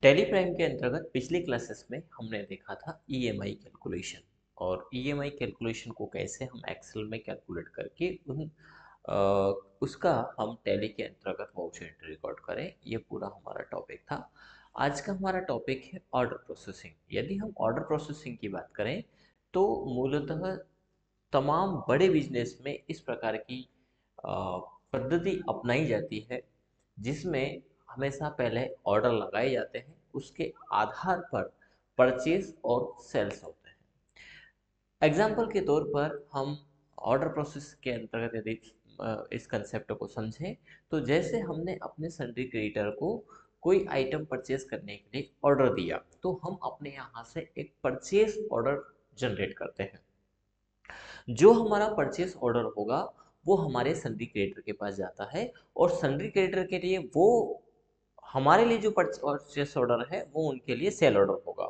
Tally prime के अंतर्गत पिछली क्लासेस में हमने देखा था ईएमआई कैलकुलेशन और ईएमआई कैलकुलेशन को कैसे हम एक्सेल में कैलकुलेट करके उसका हम टैली के अंतर्गत वाउचर एंट्री रिकॉर्ड करें। ये पूरा हमारा टॉपिक था। आज का हमारा टॉपिक है ऑर्डर प्रोसेसिंग। यदि हम ऑर्डर प्रोसेसिंग की बात करें तो मूलतः तमाम बड़े बिजनेस में इस प्रकार की पद्धति अपनाई जाती है जिसमें हमेशा पहले ऑर्डर लगाए जाते हैं, उसके आधार पर परचेज और सेल्स होते हैं। एग्जाम्पल के तौर पर हम ऑर्डर प्रोसेस के अंतर्गत यदि इस कंसेप्ट को समझें तो जैसे हमने अपने सन्ड्री क्रेडिटर को कोई आइटम परचेज करने के लिए ऑर्डर दिया तो हम अपने यहाँ से एक परचेज ऑर्डर जनरेट करते हैं। जो हमारा परचेस ऑर्डर होगा वो हमारे सन्ड्री क्रेडिटर के पास जाता है और सन्ड्री क्रेडिटर के लिए वो हमारे लिए जो परचेस ऑर्डर है वो उनके लिए सेल ऑर्डर होगा।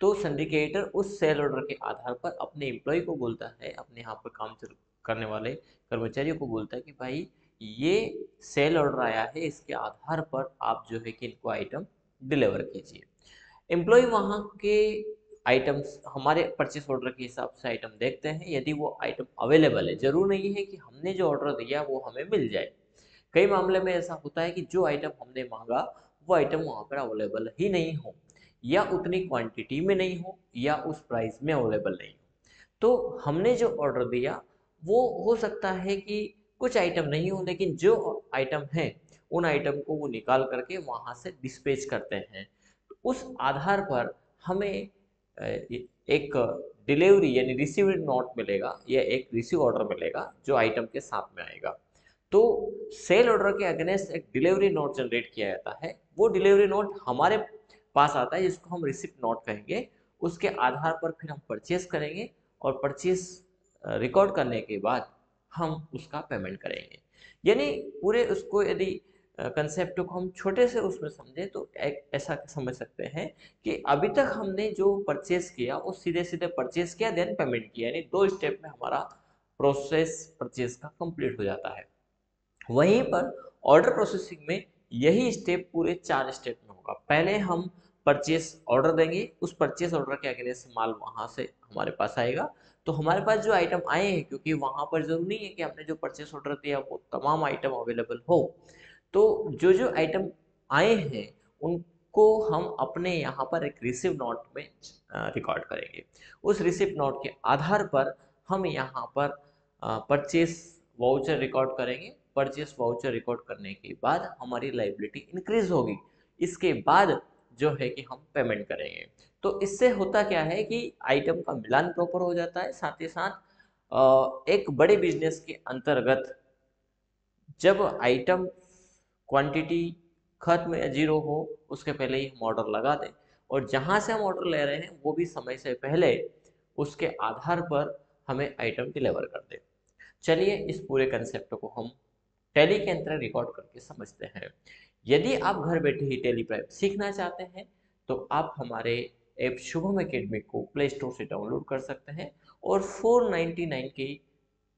तो सन्ड्री क्रेडिटर उस सेल ऑर्डर के आधार पर अपने एम्प्लॉय को बोलता है, अपने यहाँ पर काम करने वाले कर्मचारियों को बोलता है कि भाई ये सेल ऑर्डर आया है, इसके आधार पर आप जो है कि इनको आइटम डिलीवर कीजिए। एम्प्लॉय वहाँ के आइटम्स हमारे परचेस ऑर्डर के हिसाब से आइटम देखते हैं, यदि वो आइटम अवेलेबल है। जरूर नहीं है कि हमने जो ऑर्डर दिया वो हमें मिल जाए। कई मामले में ऐसा होता है कि जो आइटम हमने मांगा वो आइटम वहाँ पर अवेलेबल ही नहीं हो, या उतनी क्वांटिटी में नहीं हो, या उस प्राइस में अवेलेबल नहीं हो। तो हमने जो ऑर्डर दिया वो हो सकता है कि कुछ आइटम नहीं हो, लेकिन जो आइटम है उन आइटम को वो निकाल करके वहाँ से डिस्पैच करते हैं। उस आधार पर हमें एक डिलीवरी यानी रिसीव्ड नोट मिलेगा या एक रिसीव ऑर्डर मिलेगा जो आइटम के साथ में आएगा। तो सेल ऑर्डर के अगेंस्ट एक डिलीवरी नोट जनरेट किया जाता है। वो डिलीवरी नोट हमारे पास आता है जिसको हम रिसिप्ट नोट कहेंगे। उसके आधार पर फिर हम परचेस करेंगे और परचेस रिकॉर्ड करने के बाद हम उसका पेमेंट करेंगे। यानी पूरे उसको यदि कंसेप्ट को हम छोटे से उसमें समझें तो एक ऐसा समझ सकते हैं कि अभी तक हमने जो परचेस किया वो सीधे सीधे परचेस किया देन पेमेंट किया, यानी दो स्टेप में हमारा प्रोसेस परचेस का कंप्लीट हो जाता है। वहीं पर ऑर्डर प्रोसेसिंग में यही स्टेप पूरे 4 स्टेप में होगा। पहले हम परचेस ऑर्डर देंगे, उस परचेस ऑर्डर के अगेंस्ट माल वहां से हमारे पास आएगा। तो हमारे पास जो आइटम आए हैं, क्योंकि वहां पर जरूरी नहीं है कि हमने जो परचेस ऑर्डर दिया वो तमाम आइटम अवेलेबल हो, तो जो जो आइटम आए हैं उनको हम अपने यहाँ पर एक रिसिप्ट नोट में रिकॉर्ड करेंगे। उस रिसिप्ट नोट के आधार पर हम यहाँ पर परचेस वाउचर रिकॉर्ड करेंगे। परचेस वाउचर रिकॉर्ड करने के बाद हमारी लाइबिलिटी इंक्रीज होगी। इसके बाद जो है कि हम पेमेंट करेंगे। तो इससे होता क्या है कि आइटम का मिलान प्रॉपर हो जाता है। साथ ही साथ एक बड़े बिजनेस के अंतर्गत जब आइटम क्वांटिटी खत्म या जीरो हो उसके पहले ही हम ऑर्डर लगा दें, और जहां से हम ऑर्डर ले रहे हैं वो भी समय से पहले उसके आधार पर हमें आइटम डिलीवर कर दें। चलिए इस पूरे कंसेप्ट को हम टैली के अंदर रिकॉर्ड करके समझते हैं। यदि आप घर बैठे ही टैली प्राइम सीखना चाहते हैं तो आप हमारे ऐप शुभम एकेडमी को प्ले स्टोर से डाउनलोड कर सकते हैं और 499 के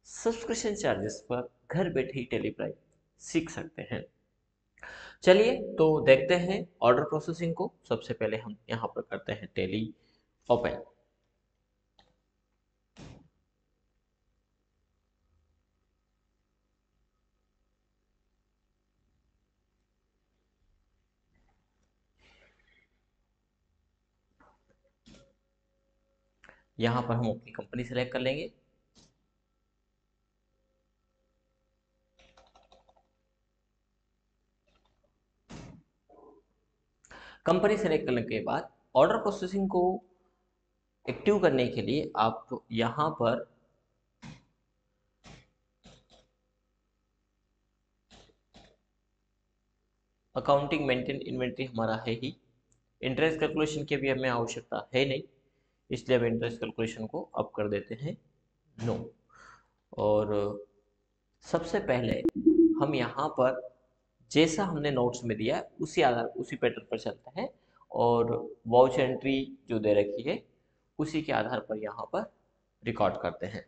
सब्सक्रिप्शन चार्जेस पर घर बैठे ही टैली प्राइम सीख सकते हैं। चलिए तो देखते हैं ऑर्डर प्रोसेसिंग को। सबसे पहले हम यहाँ पर करते हैं टैली ओपन। यहाँ पर हम अपनी कंपनी सेलेक्ट कर लेंगे। कंपनी सेलेक्ट करने के बाद ऑर्डर प्रोसेसिंग को एक्टिव करने के लिए आप यहाँ पर अकाउंटिंग मेंटेन इन्वेंट्री हमारा है ही, इंटरेस्ट कैलकुलेशन की भी हमें आवश्यकता है नहीं, इसलिए हम इंटरेस्ट कैलकुलेशन को अप कर देते हैं नो। और सबसे पहले हम यहाँ पर जैसा हमने नोट्स में दिया है उसी आधार उसी पैटर्न पर चलते हैं और वाउच एंट्री जो दे रखी है उसी के आधार पर यहाँ पर रिकॉर्ड करते हैं।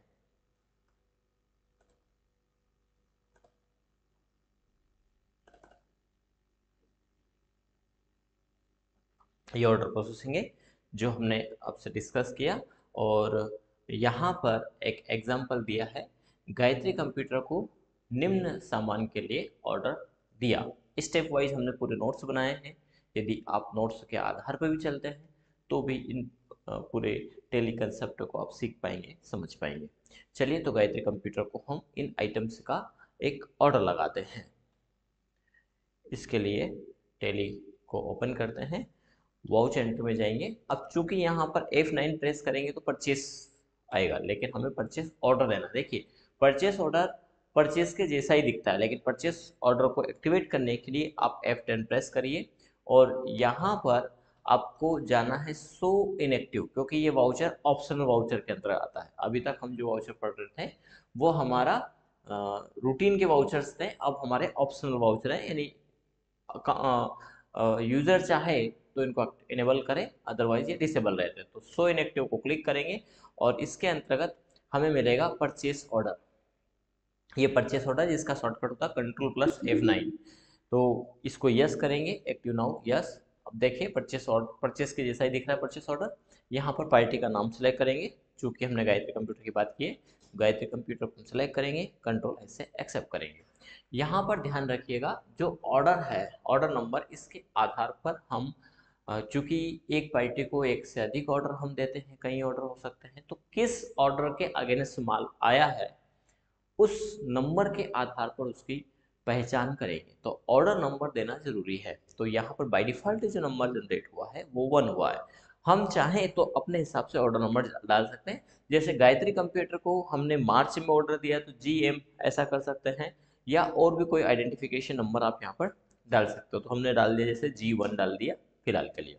ये ऑर्डर प्रोसेसिंग है जो हमने आपसे डिस्कस किया। और यहाँ पर एक एग्जांपल दिया है, गायत्री कंप्यूटर को निम्न सामान के लिए ऑर्डर दिया। स्टेप वाइज हमने पूरे नोट्स बनाए हैं। यदि आप नोट्स के आधार पर भी चलते हैं तो भी इन पूरे टेली कंसेप्ट को आप सीख पाएंगे, समझ पाएंगे। चलिए, तो गायत्री कंप्यूटर को हम इन आइटम्स का एक ऑर्डर लगाते हैं। इसके लिए टेली को ओपन करते हैं, वाउच एंट्री में जाएंगे। अब चूंकि यहाँ पर F9 प्रेस करेंगे तो परचेस आएगा, लेकिन हमें परचेस ऑर्डर देना। देखिए, परचेस ऑर्डर परचेस के जैसा ही दिखता है, लेकिन परचेस ऑर्डर को एक्टिवेट करने के लिए आप F10 प्रेस करिए और यहाँ पर आपको जाना है शो इनएक्टिव, क्योंकि ये वाउचर ऑप्शनल वाउचर के अंतर्गत आता है। अभी तक हम जो वाउचर पढ़ रहे थे वो हमारा रूटीन के वाउचर्स थे, अब हमारे ऑप्शनल वाउचर हैं। यानी यूज़र चाहे तो इनको इनेबल करें, अदरवाइज ये डिसेबल रहते हैं। तो शो इनएक्टिव को क्लिक करेंगे और इसके अंतर्गत हमें मिलेगा परचेस ऑर्डर। ये परचेस ऑर्डर जिसका शॉर्टकट होता है Ctrl+F9। तो इसको यस करेंगे, एक्टिव नाउ, यस। अब देखिए परचेस ऑर्डर परचेस के जैसा ही दिख रहा है परचेस ऑर्डर। यहाँ पर पार्टी का नाम सेलेक्ट करेंगे, चूंकि हमने गायत्री कंप्यूटर की बात की है, गायत्री कंप्यूटर को सेलेक्ट करेंगे, Ctrl+S से एक्सेप्ट करेंगे। यहाँ पर ध्यान रखिएगा, जो ऑर्डर है, ऑर्डर नंबर, इसके आधार पर हम चूंकि एक पार्टी को एक से अधिक ऑर्डर हम देते हैं, कई ऑर्डर हो सकते हैं, तो किस ऑर्डर के अगेंस्ट माल आया है उस नंबर के आधार पर उसकी पहचान करेंगे। तो ऑर्डर नंबर देना जरूरी है। तो यहाँ पर बाय डिफॉल्ट जो नंबर जनरेट हुआ है वो 1 हुआ है। हम चाहें तो अपने हिसाब से ऑर्डर नंबर डाल सकते हैं। जैसे गायत्री कंप्यूटर को हमने मार्च में ऑर्डर दिया तो GM ऐसा कर सकते हैं, या और भी कोई आइडेंटिफिकेशन नंबर आप यहाँ पर डाल सकते हो। तो हमने डाल दिया, जैसे G1 डाल दिया फिलहाल के लिए।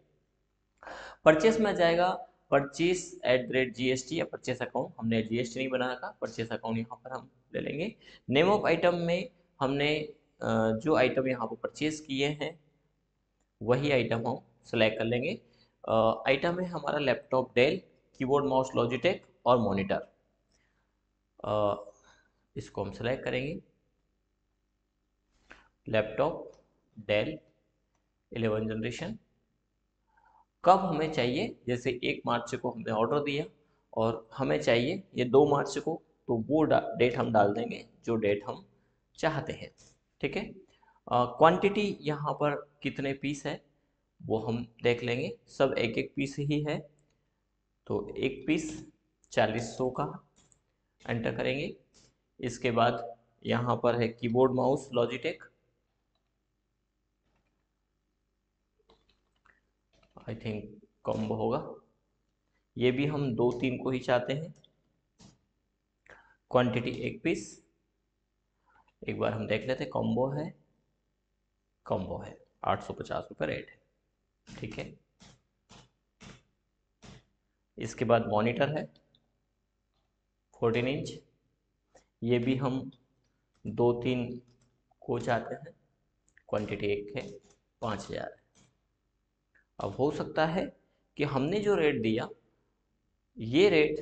परचेस में जाएगा purchase@GST या परचेस अकाउंट, हमने GST नहीं बना रखा, परचेस अकाउंट यहाँ पर हम ले लेंगे। नेम ऑफ आइटम में हमने जो आइटम यहाँ पर परचेस किए हैं वही आइटम हम सेलेक्ट कर लेंगे। आइटम है हमारा laptop Dell, keyboard mouse Logitech और मॉनिटर। इसको हम सेलेक्ट करेंगे, लैपटॉप डेल 11 जनरेशन। कब हमें चाहिए, जैसे 1 मार्च को हमने ऑर्डर दिया और हमें चाहिए ये 2 मार्च को, तो वो डेट हम डाल देंगे जो डेट हम चाहते हैं। ठीक है। क्वांटिटी यहाँ पर कितने पीस है वो हम देख लेंगे, सब एक एक पीस ही है। तो एक पीस 4000 का एंटर करेंगे। इसके बाद यहाँ पर है keyboard mouse Logitech, I think combo होगा, ये भी हम 2-3 को ही चाहते हैं। क्वांटिटी 1 पीस, एक बार हम देख लेते, कॉम्बो है, कॉम्बो है, 850 रुपये रेट है। ठीक है। इसके बाद मॉनिटर है 14 इंच, ये भी हम 2-3 को चाहते हैं, क्वांटिटी 1 है, 5000 है। अब हो सकता है कि हमने जो रेट दिया ये रेट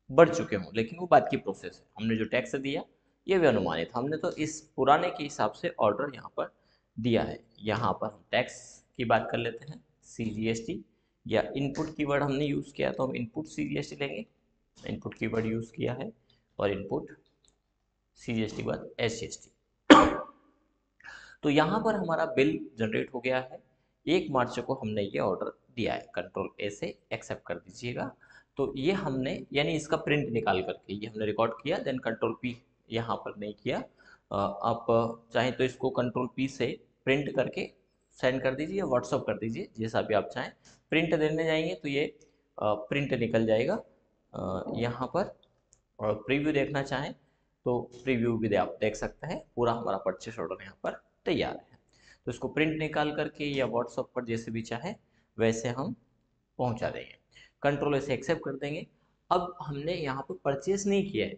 बढ़ चुके हों, लेकिन वो बात की प्रोसेस है। हमने जो टैक्स दिया ये भी अनुमानित, हमने तो इस पुराने के हिसाब से ऑर्डर यहाँ पर दिया है। यहाँ पर हम टैक्स की बात कर लेते हैं, CGST, या इनपुट कीवर्ड हमने यूज़ किया तो हम इनपुट CGST लेंगे, इनपुट कीवर्ड यूज़ किया है, और इनपुट CGST के बाद SGST। तो यहाँ पर हमारा बिल जनरेट हो गया है, 1 मार्च को हमने ये ऑर्डर दिया है। Ctrl+A से एक्सेप्ट कर दीजिएगा। तो ये हमने, यानी इसका प्रिंट निकाल करके ये हमने रिकॉर्ड किया, देन Ctrl+P यहाँ पर नहीं किया। आप चाहें तो इसको Ctrl+P से प्रिंट करके सेंड कर दीजिए या व्हाट्सअप कर दीजिए, जैसा भी आप चाहें। प्रिंट देने जाएंगे तो ये प्रिंट निकल जाएगा यहाँ पर। और प्रीव्यू देखना चाहें तो प्रीव्यू भी आप देख सकते हैं, पूरा हमारा परचेस ऑर्डर यहाँ पर तैयार है। तो इसको प्रिंट निकाल करके या व्हाट्सएप पर जैसे भी चाहे वैसे हम पहुँचा देंगे। Ctrl से एक्सेप्ट कर देंगे। अब हमने यहाँ पर परचेस नहीं किया है,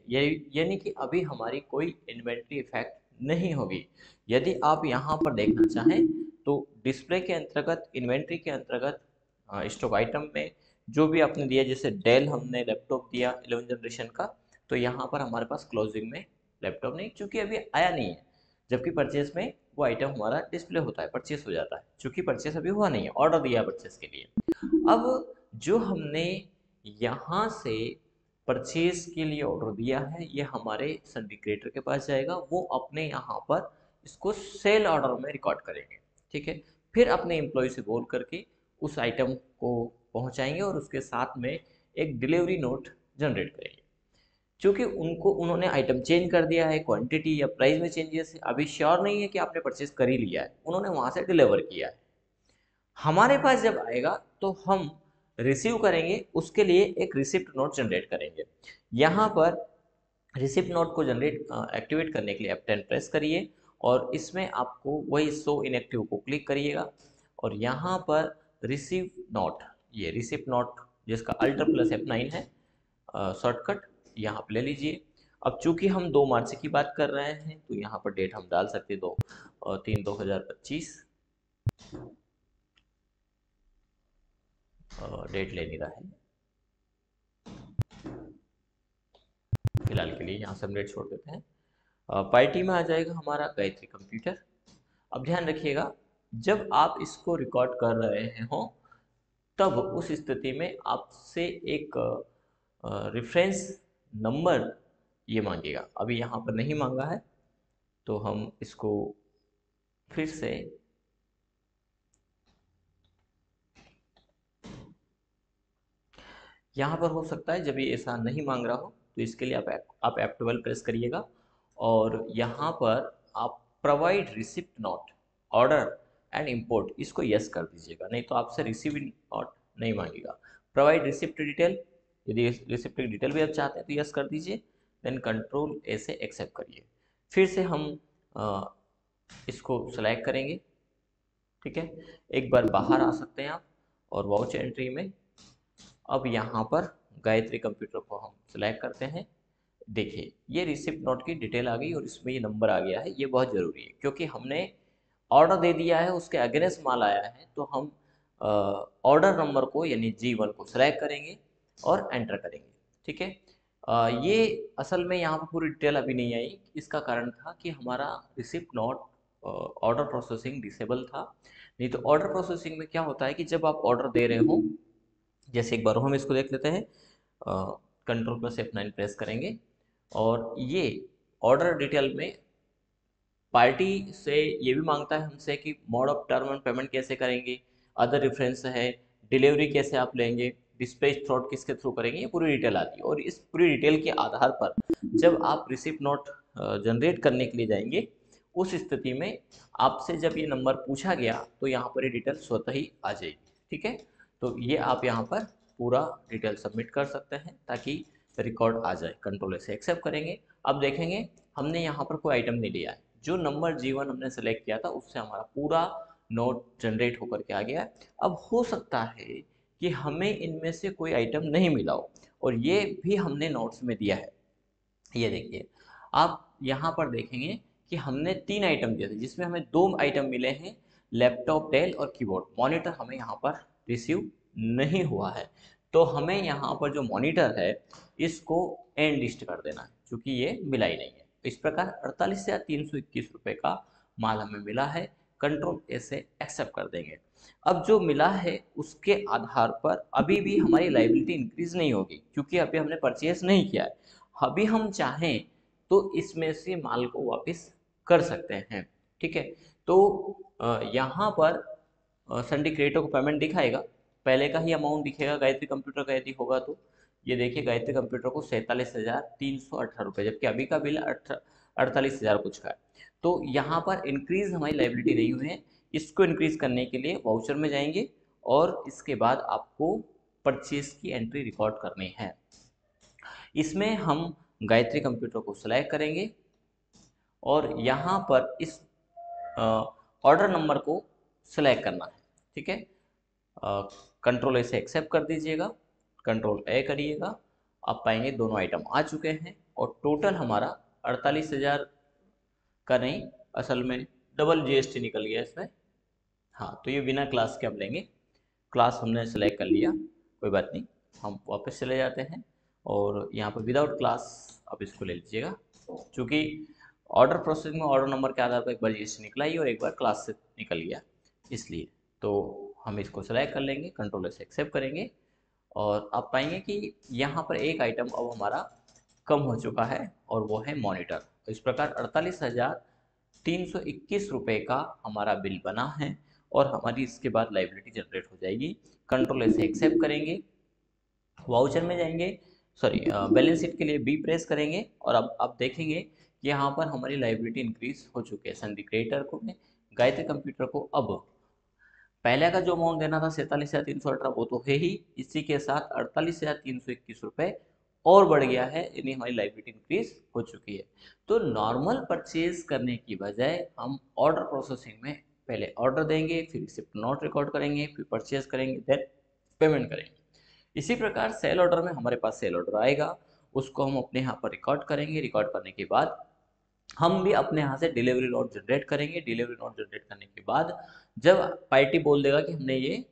यानी कि अभी हमारी कोई इन्वेंट्री इफेक्ट नहीं होगी। यदि आप यहाँ पर देखना चाहें तो डिस्प्ले के अंतर्गत, इन्वेंट्री के अंतर्गत, स्टॉक आइटम में जो भी आपने दिया, जैसे डेल हमने लैपटॉप दिया 11 जनरेशन का, तो यहाँ पर हमारे पास क्लोजिंग में लैपटॉप नहीं, क्योंकि अभी आया नहीं है, जबकि परचेज में वो आइटम हमारा डिस्प्ले होता है, परचेस हो जाता है। चूंकि परचेस अभी हुआ नहीं है, ऑर्डर दिया परचेस के लिए। अब जो हमने यहाँ से परचेज के लिए ऑर्डर दिया है, ये हमारे सिंडिकेटर के पास जाएगा, वो अपने यहाँ पर इसको सेल ऑर्डर में रिकॉर्ड करेंगे। ठीक है, फिर अपने एम्प्लॉय से बोल करके उस आइटम को पहुँचाएंगे और उसके साथ में एक डिलीवरी नोट जनरेट करेंगे। क्योंकि उन्होंने आइटम चेंज कर दिया है, क्वांटिटी या प्राइस में चेंजेस है, अभी श्योर नहीं है कि आपने परचेज कर ही लिया है, उन्होंने वहाँ से डिलीवर किया है। हमारे पास जब आएगा तो हम रिसीव करेंगे, उसके लिए एक रिसिप्ट नोट जनरेट करेंगे। यहाँ पर रिसिप्ट नोट को जनरेट एक्टिवेट करने के लिए F10 प्रेस करिए और इसमें आपको वही शो इनएक्टिव को क्लिक करिएगा और यहाँ पर रिसीव नोट, ये रिसिप्ट नोट जिसका अल्टर प्लस F9 है शॉर्टकट, यहाँ पे ले लीजिए। अब चूंकि हम 2 मार्च की बात कर रहे हैं तो यहाँ पर डेट हम डाल सकते हैं 2/3/2025। डेट ले नहीं रहा है फिलहाल के लिए, यहाँ से हम डेट छोड़ देते हैं। पार्टी में आ जाएगा हमारा गायत्री कंप्यूटर। अब ध्यान रखिएगा, जब आप इसको रिकॉर्ड कर रहे हो तब उस स्थिति में आपसे एक रेफरेंस नंबर ये मांगेगा। अभी यहाँ पर नहीं मांगा है तो हम इसको फिर से यहाँ पर हो सकता है जब ये ऐसा नहीं मांग रहा हो तो इसके लिए आप F12 प्रेस करिएगा और यहाँ पर आप provide receipt note order and import इसको यस कर दीजिएगा, नहीं तो आपसे रिसीव नोट नहीं मांगेगा। प्रोवाइड रिसिप्ट डिटेल, यदि रिसिप्ट की डिटेल भी आप चाहते हैं तो यस कर दीजिए, देन कंट्रोल ए से एक्सेप्ट करिए। फिर से हम इसको सेलेक्ट करेंगे। ठीक है, एक बार बाहर आ सकते हैं आप और वाउच एंट्री में अब यहाँ पर गायत्री कंप्यूटर को हम सेलेक्ट करते हैं। देखिए ये रिसिप्ट नोट की डिटेल आ गई और इसमें ये नंबर आ गया है। ये बहुत ज़रूरी है क्योंकि हमने ऑर्डर दे दिया है, उसके अगेंस्ट माल आया है, तो हम ऑर्डर नंबर को यानी G1 को सेलेक्ट करेंगे और एंटर करेंगे। ठीक है, ये असल में यहाँ पर पूरी डिटेल अभी नहीं आई, इसका कारण था कि हमारा receipt note order processing disable था। नहीं तो ऑर्डर प्रोसेसिंग में क्या होता है कि जब आप ऑर्डर दे रहे हो, जैसे एक बार हम इसको देख लेते हैं, कंट्रोल प्लस F9 प्रेस करेंगे और ये ऑर्डर डिटेल में पार्टी से ये भी मांगता है हमसे कि mode of term and payment कैसे करेंगे, अदर रेफरेंस है, डिलीवरी कैसे आप लेंगे, डिस्पैच थ्रोट किसके थ्रू करेंगे, ये पूरी डिटेल आती है। और इस पूरी डिटेल के आधार पर जब आप रिसिप्ट नोट जनरेट करने के लिए जाएंगे, उस स्थिति में आपसे जब ये नंबर पूछा गया तो यहाँ पर ये डिटेल स्वतः ही आ जाएगी। ठीक है, तो ये आप यहाँ पर पूरा डिटेल सबमिट कर सकते हैं ताकि रिकॉर्ड आ जाए। कंट्रोल से एक्सेप्ट करेंगे। अब देखेंगे हमने यहाँ पर कोई आइटम नहीं लिया है, जो नंबर G1 हमने सेलेक्ट किया था उससे हमारा पूरा नोट जनरेट होकर के आ गया है। अब हो सकता है कि हमें इनमें से कोई आइटम नहीं मिला हो और ये भी हमने नोट्स में दिया है। ये देखिए, आप यहाँ पर देखेंगे कि हमने 3 आइटम दिए थे जिसमें हमें 2 आइटम मिले हैं, लैपटॉप, डेल और कीबोर्ड। मॉनिटर हमें यहाँ पर रिसीव नहीं हुआ है, तो हमें यहाँ पर जो मॉनिटर है इसको एंड लिस्ट कर देना है क्योंकि ये मिला ही नहीं है। तो इस प्रकार 48,321 रुपये का माल हमें मिला है। कंट्रोल ए से एक्सेप्ट कर देंगे। अब जो मिला है उसके आधार पर अभी भी हमारी लाइबिलिटी इंक्रीज नहीं होगी क्योंकि अभी हमने परचेज नहीं किया है। अभी हम चाहें तो इसमें से माल को वापस कर सकते हैं। ठीक है, तो यहाँ पर संडे क्रिएटर को पेमेंट दिखाएगा, पहले का ही अमाउंट दिखेगा गायत्री कंप्यूटर का यदि होगा तो। ये देखिए गायत्री कंप्यूटर को 47,318 रुपये, जबकि अभी का बिल 48,000 कुछ का है। तो यहाँ पर इंक्रीज हमारी लाइबिलिटी नहीं हुई है। इसको इंक्रीज करने के लिए वाउचर में जाएंगे और इसके बाद आपको परचेज की एंट्री रिकॉर्ड करनी है। इसमें हम गायत्री कंप्यूटर को सिलेक्ट करेंगे और यहाँ पर इस ऑर्डर नंबर को सिलेक्ट करना है। ठीक है, कंट्रोल ए से एक्सेप्ट कर दीजिएगा, कंट्रोल ए करिएगा। आप पाएंगे दोनों आइटम आ चुके हैं और टोटल हमारा 48,000 का नहीं, असल में डबल GST निकल गया इसमें। हाँ, तो ये बिना क्लास के आप लेंगे, क्लास हमने सेलेक्ट कर लिया, कोई बात नहीं, हम वापस चले जाते हैं और यहाँ पर विदाउट क्लास आप इसको ले लीजिएगा। चूँकि ऑर्डर प्रोसेसिंग में ऑर्डर नंबर के आधार पर एक बार जीएसटी निकला ही और एक बार क्लास से निकल गया, इसलिए तो हम इसको सेलेक्ट कर लेंगे, कंट्रोलर से एक्सेप्ट करेंगे और आप पाएंगे कि यहाँ पर एक आइटम अब हमारा कम हो चुका है और वो है मॉनिटर। इस प्रकार 48,321 रुपये का हमारा बिल बना है और हमारी इसके बाद लाइबिलिटी जनरेट हो जाएगी। कंट्रोलर से एक्सेप्ट करेंगे, वाउचर में जाएंगे, सॉरी बैलेंस शीट के लिए बी प्रेस करेंगे और अब आप देखेंगे कि यहाँ पर हमारी लाइबिलिटी इंक्रीज हो चुकी है। संदीप क्रिएटर को ने गायत्री कंप्यूटर को अब पहले का जो अमाउंट देना था 47,318 वो तो है ही, इसी के साथ 48,321 रुपये और बढ़ गया है, यानी हमारी लाइबिलिटी इंक्रीज हो चुकी है। तो नॉर्मल परचेज करने की बजाय हम ऑर्डर प्रोसेसिंग में पहले ऑर्डर देंगे, फिर रिसिप्ट नोट रिकॉर्ड करेंगे, फिर परचेज करेंगे, देन पेमेंट करेंगे। इसी प्रकार सेल ऑर्डर में हमारे पास सेल ऑर्डर आएगा, उसको हम अपने यहाँ पर रिकॉर्ड करेंगे, रिकॉर्ड करने के बाद हम भी अपने यहाँ से डिलीवरी नोट जनरेट करेंगे। डिलीवरी नोट जनरेट करने के बाद जब पार्टी बोल देगा कि हमने ये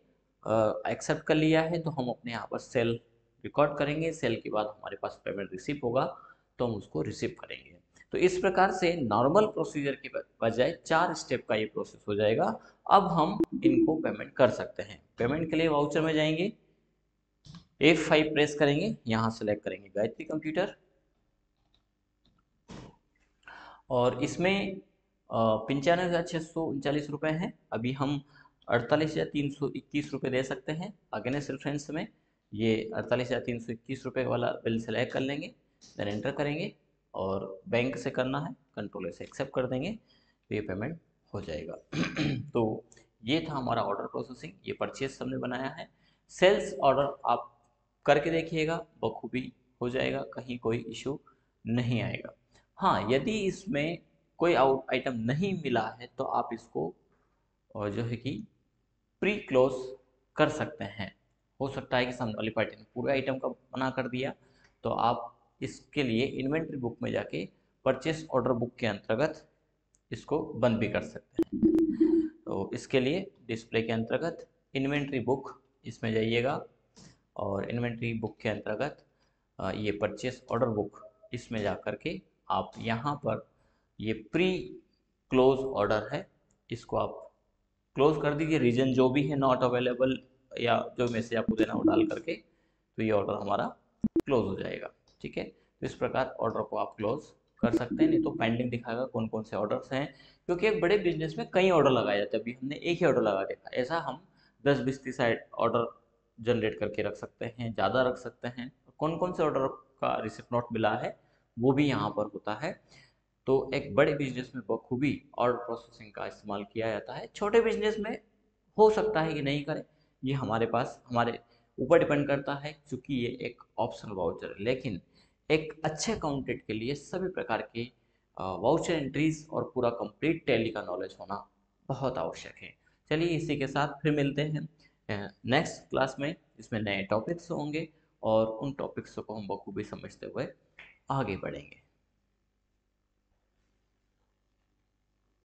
एक्सेप्ट कर लिया है, तो हम अपने यहाँ पर सेल रिकॉर्ड करेंगे। सेल के बाद हमारे पास पेमेंट रिसीव होगा तो हम उसको रिसीव करेंगे। तो इस प्रकार से नॉर्मल प्रोसीजर के बजाय 4 स्टेप का ये प्रोसेस हो जाएगा। अब हम इनको पेमेंट कर सकते हैं। पेमेंट के लिए वाउचर में जाएंगे, F5 प्रेस करेंगे, यहाँ सेलेक्ट करेंगे गायत्री कंप्यूटर और इसमें 95,639 रुपये हैं। अभी हम 48,321 रुपये दे सकते हैं। अगेंस्ट रेफरेंस में ये 48,321 रुपये वाला बिल सेलेक्ट कर लेंगे, देन एंटर करेंगे और बैंक से करना है, कंट्रोलर से एक्सेप्ट कर देंगे तो ये पेमेंट हो जाएगा। तो ये था हमारा ऑर्डर प्रोसेसिंग, ये परचेज हमने बनाया है। सेल्स ऑर्डर आप करके देखिएगा, बखूबी हो जाएगा, कहीं कोई इशू नहीं आएगा। हाँ, यदि इसमें कोई आउट आइटम नहीं मिला है तो आप इसको और जो है कि प्री क्लोज कर सकते हैं। हो सकता है कि सामने वाली पार्टी ने पूरे आइटम का मना कर दिया, तो आप इसके लिए इन्वेंट्री बुक में जाके परचेस ऑर्डर बुक के अंतर्गत इसको बंद भी कर सकते हैं। तो इसके लिए डिस्प्ले के अंतर्गत इन्वेंट्री बुक इसमें जाइएगा और इन्वेंट्री बुक के अंतर्गत ये परचेस ऑर्डर बुक इसमें जा कर के आप यहाँ पर ये प्री क्लोज ऑर्डर है, इसको आप क्लोज कर दीजिए। रीजन जो भी है नॉट अवेलेबल या जो मैसेज आपको देना वो डाल करके, तो ये ऑर्डर हमारा क्लोज हो जाएगा। ठीक है, तो इस प्रकार ऑर्डर को आप क्लोज कर सकते हैं। नहीं तो पेंडिंग दिखाएगा कौन कौन से ऑर्डर्स हैं, क्योंकि एक बड़े बिजनेस में कई ऑर्डर लगाए जाते हैं। अभी हमने एक ही ऑर्डर लगा देखा, ऐसा हम 10-20-30 ऑर्डर जनरेट करके रख सकते हैं, ज़्यादा रख सकते हैं। कौन कौन से ऑर्डर का रिसिप्ट नोट मिला है वो भी यहाँ पर होता है। तो एक बड़े बिजनेस में बखूबी ऑर्डर प्रोसेसिंग का इस्तेमाल किया जाता है। छोटे बिजनेस में हो सकता है कि नहीं करें, ये हमारे पास हमारे ऊपर डिपेंड करता है, क्योंकि ये एक ऑप्शनल वाउचर है। लेकिन एक अच्छे अकाउंटेंट के लिए सभी प्रकार के वाउचर एंट्रीज और पूरा कंप्लीट टैली का नॉलेज होना बहुत आवश्यक है। चलिए इसी के साथ फिर मिलते हैं नेक्स्ट क्लास में। इसमें नए टॉपिक्स होंगे और उन टॉपिक्स को हम बखूबी समझते हुए आगे बढ़ेंगे।